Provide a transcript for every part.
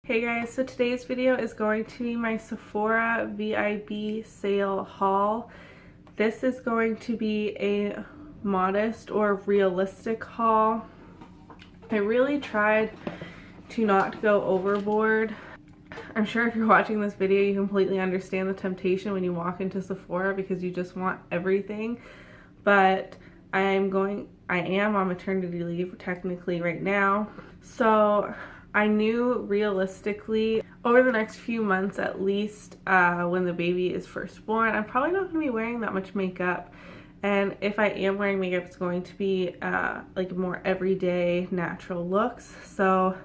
Hey guys, so today's video is going to be my Sephora VIB sale haul. This is going to be a modest or realistic haul. I really tried to not go overboard. I'm sure if you're watching this video, you completely understand the temptation when you walk into Sephora because you just want everything. But I am on maternity leave technically right now. So I knew realistically over the next few months at least, when the baby is first born, I'm probably not going to be wearing that much makeup. And if I am wearing makeup, it's going to be like more everyday natural looks. So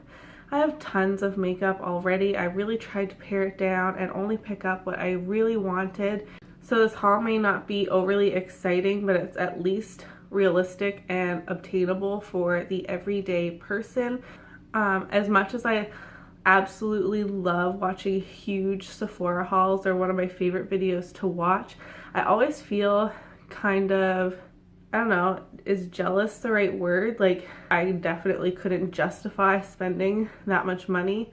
I have tons of makeup already. I really tried to pare it down and only pick up what I really wanted. So this haul may not be overly exciting, but it's at least realistic and obtainable for the everyday person. As much as I absolutely love watching huge Sephora hauls, they're one of my favorite videos to watch, I always feel kind of, I don't know, is jealous the right word? Like, I definitely couldn't justify spending that much money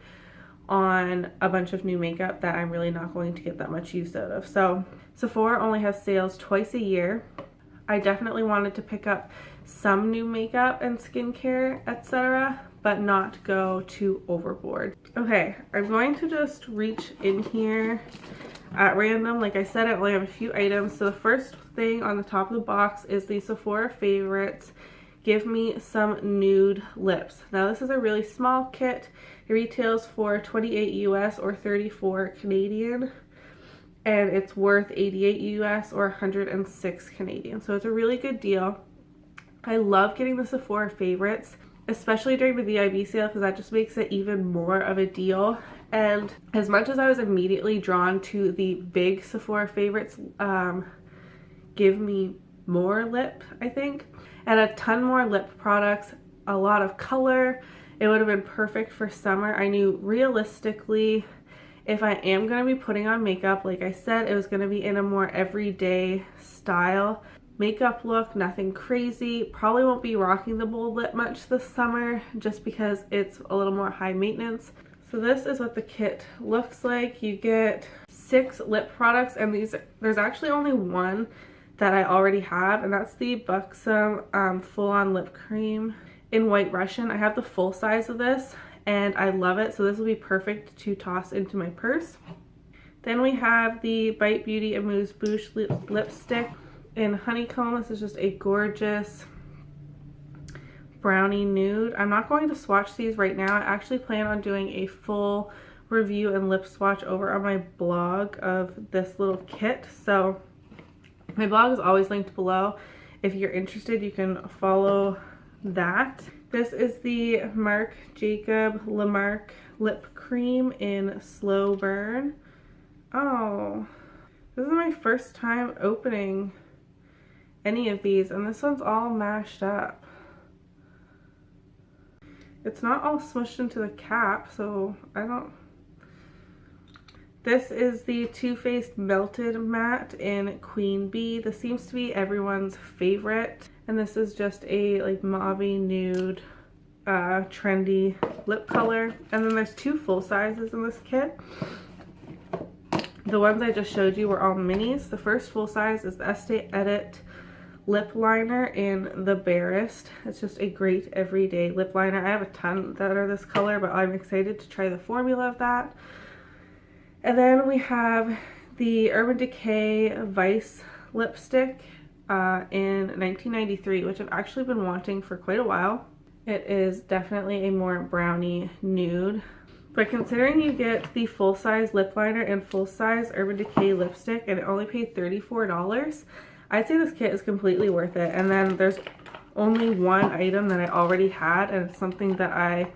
on a bunch of new makeup that I'm really not going to get that much use out of. So Sephora only has sales twice a year. I definitely wanted to pick up some new makeup and skincare, etc., but not go too overboard. Okay, I'm going to just reach in here at random. Like I said, I only have a few items. So the first thing on the top of the box is the Sephora Favorites Give Me Some Nude Lips. Now this is a really small kit. It retails for 28 US or 34 Canadian. And it's worth 88 US or 106 Canadian. So it's a really good deal. I love getting the Sephora Favorites, especially during the VIB sale, because that just makes it even more of a deal. And as much as I was immediately drawn to the big Sephora Favorites Give Me More lip, I think, and a ton more lip products, a lot of color, it would have been perfect for summer. I knew realistically, if I am going to be putting on makeup, like I said, it was going to be in a more everyday style makeup look, nothing crazy. Probably won't be rocking the bold lip much this summer just because it's a little more high maintenance. So this is what the kit looks like. You get 6 lip products, and there's actually only one that I already have, and that's the Buxom full-on lip cream in White Russian. I have the full size of this and I love it, so this will be perfect to toss into my purse. Then we have the Bite Beauty Amuse Bouche lipstick in Honeycomb. This is just a gorgeous brownie nude. I'm not going to swatch these right now. I actually plan on doing a full review and lip swatch over on my blog of this little kit. So my blog is always linked below. If you're interested, you can follow that. This is the Marc Jacob Lamarck lip cream in Slow Burn. Oh, this is my first time opening any of these, and this one's all mashed up. It's not all smushed into the cap, so I don't... This is the Too Faced Melted Matte in Queen Bee. This seems to be everyone's favorite. And this is just a like mauve nude, trendy lip color. And then there's 2 full sizes in this kit. The ones I just showed you were all minis. The first full size is the Estée Edit lip liner in the Barest. It's just a great everyday lip liner. I have a ton that are this color, but I'm excited to try the formula of that. And then we have the Urban Decay Vice lipstick in 1993, which I've actually been wanting for quite a while. It is definitely a more brownie nude. But considering you get the full-size lip liner and full-size Urban Decay lipstick and it only paid $34, I'd say this kit is completely worth it. And then there's only one item that I already had, and it's something that I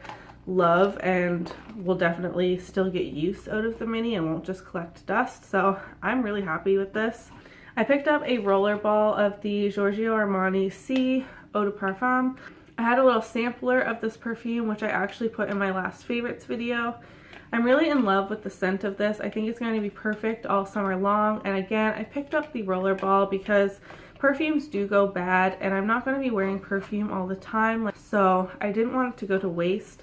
love and will definitely still get use out of the mini and won't just collect dust. So I'm really happy with this. I picked up a roller ball of the Giorgio Armani C Eau de Parfum. I had a little sampler of this perfume, which I actually put in my last favorites video. I'm really in love with the scent of this. I think it's going to be perfect all summer long. And again, I picked up the roller ball because perfumes do go bad and I'm not going to be wearing perfume all the time. So I didn't want it to go to waste.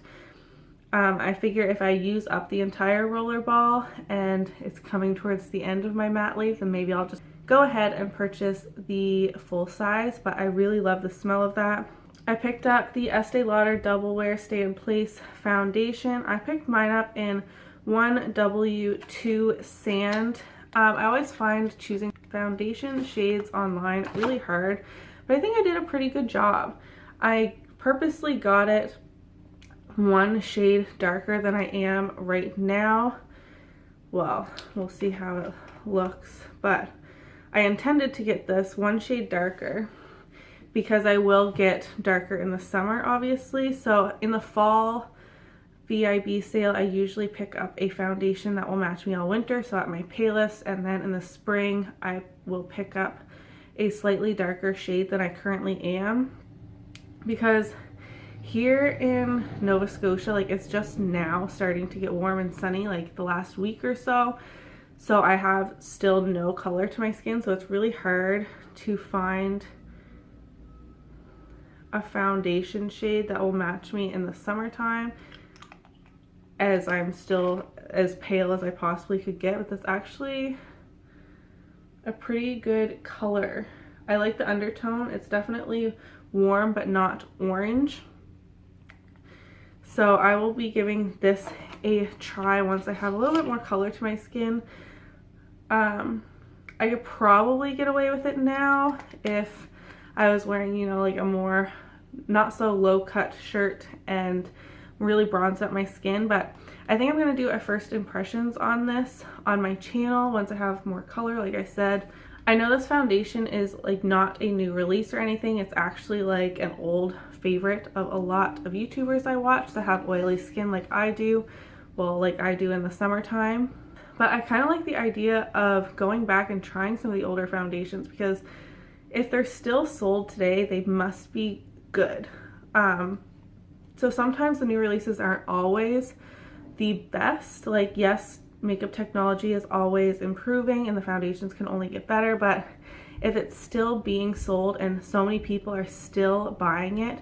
I figure if I use up the entire roller ball and it's coming towards the end of my matte leave, then maybe I'll just go ahead and purchase the full size, but I really love the smell of that. I picked up the Estee Lauder Doublewear Stay in Place foundation. I picked mine up in 1W2 Sand. I always find choosing foundation shades online really hard, but I think I did a pretty good job. I purposely got it one shade darker than I am right now. Well, we'll see how it looks, but I intended to get this one shade darker because I will get darker in the summer, obviously. So in the fall VIB sale, I usually pick up a foundation that will match me all winter, so at my palest, and then in the spring I will pick up a slightly darker shade than I currently am, because here in Nova Scotia, like, it's just now starting to get warm and sunny, like the last week or so. So I have still no color to my skin, so it's really hard to find a foundation shade that will match me in the summertime, as I'm still as pale as I possibly could get. But that's actually a pretty good color. I like the undertone. It's definitely warm but not orange. So I will be giving this a try once I have a little bit more color to my skin. I could probably get away with it now if I was wearing, you know, like a more not so low cut shirt and really bronze up my skin. But I think I'm going to do a first impressions on this on my channel once I have more color, like I said. I know this foundation is like not a new release or anything. It's actually like an old favorite of a lot of YouTubers I watch that have oily skin like I do. Well, like I do in the summertime. But I kind of like the idea of going back and trying some of the older foundations, because if they're still sold today, they must be good. So sometimes the new releases aren't always the best. Like, yes, makeup technology is always improving and the foundations can only get better, but if it's still being sold and so many people are still buying it,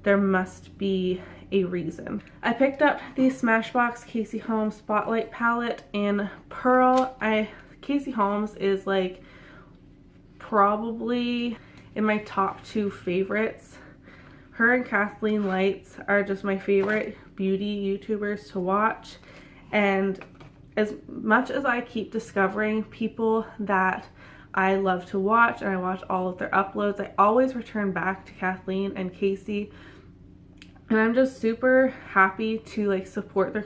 there must be a reason. I picked up the Smashbox Casey Holmes Spotlight palette in Pearl. Casey Holmes is like probably in my top 2 favorites. Her and Kathleen Lights are just my favorite beauty YouTubers to watch, and as much as I keep discovering people that I love to watch and I watch all of their uploads, I always return back to Kathleen and Casey, and I'm just super happy to like support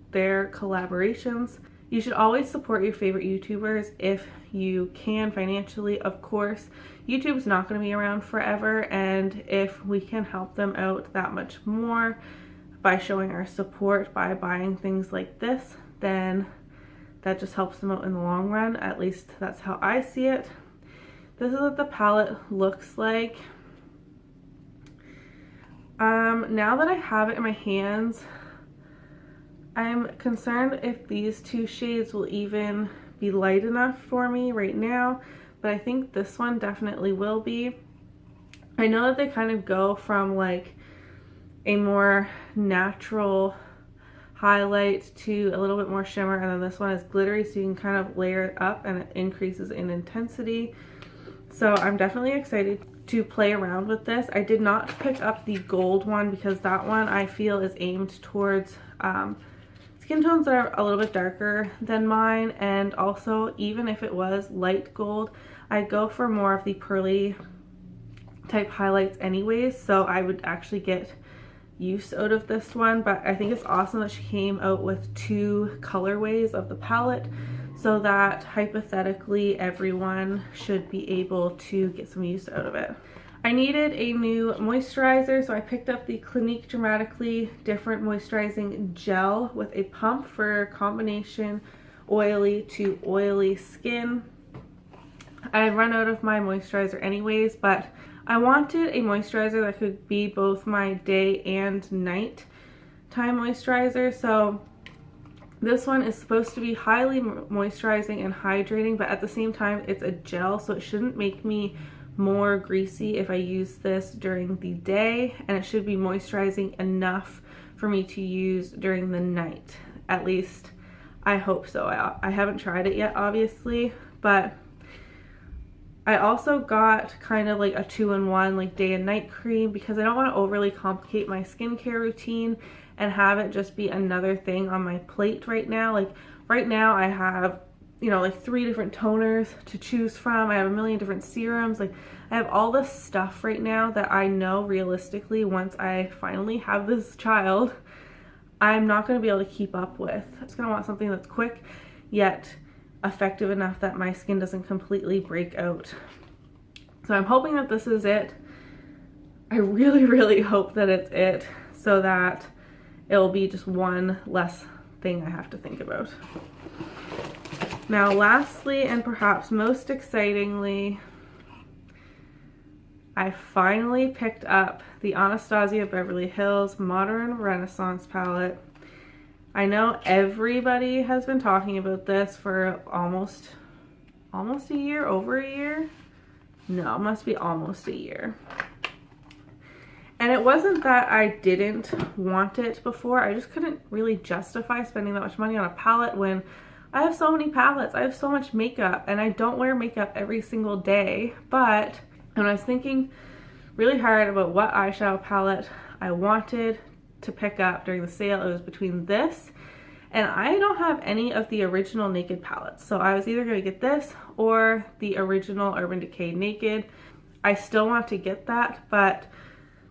their collaborations. You should always support your favorite YouTubers if you can financially, of course. YouTube's not going to be around forever, and if we can help them out that much more by showing our support by buying things like this, then that just helps them out in the long run. At least that's how I see it. This is what the palette looks like. Now that I have it in my hands, I'm concerned if these 2 shades will even be light enough for me right now, but I think this one definitely will be. I know that they kind of go from like a more natural highlight to a little bit more shimmer, and then this one is glittery, so you can kind of layer it up and it increases in intensity. So I'm definitely excited to play around with this. I did not pick up the gold one because that one I feel is aimed towards skin tones that are a little bit darker than mine, and also even if it was light gold, I'd go for more of the pearly type highlights anyways, so I would actually get use out of this one. But I think it's awesome that she came out with 2 colorways of the palette, so that hypothetically everyone should be able to get some use out of it. I needed a new moisturizer, so I picked up the Clinique Dramatically Different Moisturizing Gel with a pump for combination oily to oily skin. I had run out of my moisturizer anyways, but I wanted a moisturizer that could be both my day and night time moisturizer. So this one is supposed to be highly moisturizing and hydrating, but at the same time it's a gel, so it shouldn't make me more greasy if I use this during the day, and it should be moisturizing enough for me to use during the night. At least I hope so. I haven't tried it yet, obviously, but I also got kind of like a 2-in-1 like day and night cream because I don't want to overly complicate my skincare routine and have it just be another thing on my plate right now. Like right now I have, you know, like 3 different toners to choose from. I have a million different serums. Like I have all this stuff right now that I know realistically once I finally have this child, I'm not going to be able to keep up with. I'm just going to want something that's quick yet effective enough that my skin doesn't completely break out. So I'm hoping that this is it. I really, really hope that it's it so that it'll be just one less thing I have to think about. Now lastly, and perhaps most excitingly, I finally picked up the Anastasia Beverly Hills Modern Renaissance palette. I know everybody has been talking about this for almost a year, over a year. No, it must be almost a year. And it wasn't that I didn't want it before. I just couldn't really justify spending that much money on a palette when I have so many palettes. I have so much makeup and I don't wear makeup every single day. But when I was thinking really hard about what eyeshadow palette I wanted to pick up during the sale, it was between this, and I don't have any of the original Naked palettes, so I was either going to get this or the original Urban Decay Naked. I still want to get that, but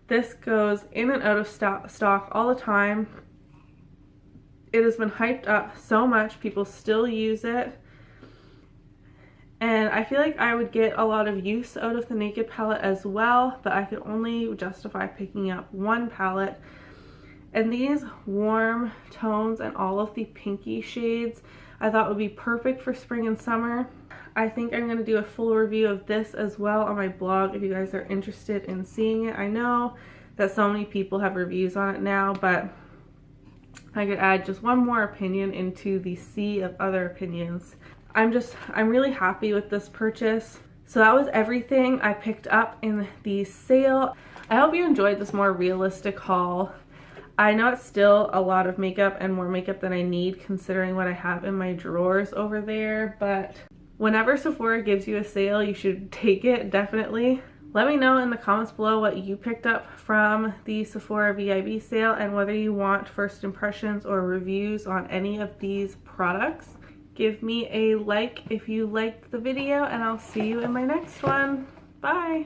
this goes in and out of stock all the time. It has been hyped up so much, people still use it, and I feel like I would get a lot of use out of the Naked palette as well, but I could only justify picking up one palette. And these warm tones and all of the pinky shades I thought would be perfect for spring and summer. I think I'm going to do a full review of this as well on my blog if you guys are interested in seeing it. I know that so many people have reviews on it now, but I could add just one more opinion into the sea of other opinions. I'm really happy with this purchase. So that was everything I picked up in the sale. I hope you enjoyed this more realistic haul. I know it's still a lot of makeup and more makeup than I need considering what I have in my drawers over there, but whenever Sephora gives you a sale, you should take it, definitely. Let me know in the comments below what you picked up from the Sephora VIB sale and whether you want first impressions or reviews on any of these products. Give me a like if you liked the video, and I'll see you in my next one. Bye!